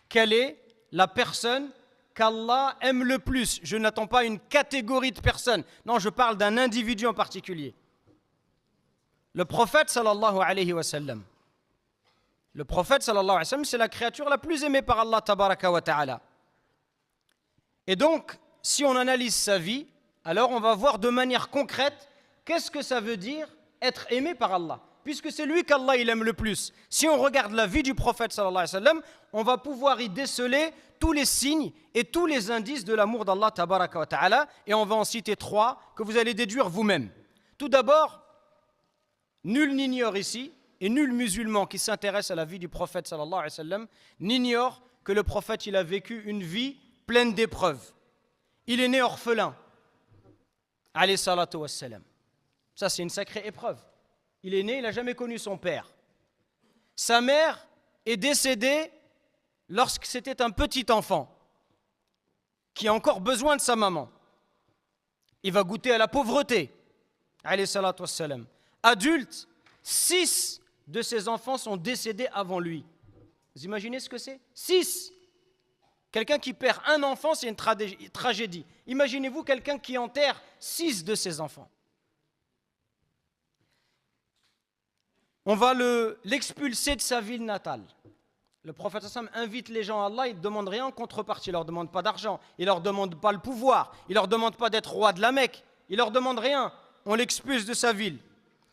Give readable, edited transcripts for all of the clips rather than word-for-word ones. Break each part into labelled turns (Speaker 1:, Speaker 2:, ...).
Speaker 1: quelle est la personne qu'Allah aime le plus. Je n'attends pas une catégorie de personnes. Non, je parle d'un individu en particulier. Le prophète sallallahu alayhi wa sallam. Le prophète sallallahu alayhi wa sallam, c'est la créature la plus aimée par Allah tabaraka wa ta'ala. Et donc, si on analyse sa vie, alors on va voir de manière concrète qu'est-ce que ça veut dire être aimé par Allah. Puisque c'est lui qu'Allah il aime le plus. Si on regarde la vie du prophète sallallahu alayhi wa sallam, on va pouvoir y déceler tous les signes et tous les indices de l'amour d'Allah tabaraka wa ta'ala, et on va en citer 3 que vous allez déduire vous-même. Tout d'abord, nul n'ignore ici, et nul musulman qui s'intéresse à la vie du prophète sallallahu alayhi wa sallam, n'ignore que le prophète il a vécu une vie pleine d'épreuves. Il est né orphelin, alayhi salatu wassalam. Ça c'est une sacrée épreuve. Il est né, il n'a jamais connu son père. Sa mère est décédée lorsque c'était un petit enfant qui a encore besoin de sa maman. Il va goûter à la pauvreté. Alayhi salatu wassalam. Adulte, 6 de ses enfants sont décédés avant lui. Vous imaginez ce que c'est? 6. Quelqu'un qui perd un enfant, c'est une tragédie. Imaginez-vous quelqu'un qui enterre 6 de ses enfants. On va l'expulser de sa ville natale. Le prophète sallam invite les gens à Allah, il ne demande rien en contrepartie, il ne leur demande pas d'argent, il ne leur demande pas le pouvoir, il ne leur demande pas d'être roi de la Mecque, il ne leur demande rien. On l'expulse de sa ville,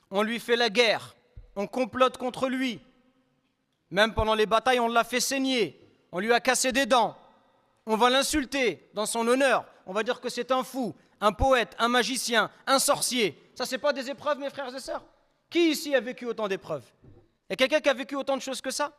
Speaker 1: on lui fait la guerre, on complote contre lui. Même pendant les batailles, on l'a fait saigner, on lui a cassé des dents, on va l'insulter dans son honneur, on va dire que c'est un fou, un poète, un magicien, un sorcier. Ça, ce n'est pas des épreuves, mes frères et sœurs? Qui ici a vécu autant d'épreuves? Il y a quelqu'un qui a vécu autant de choses que ça?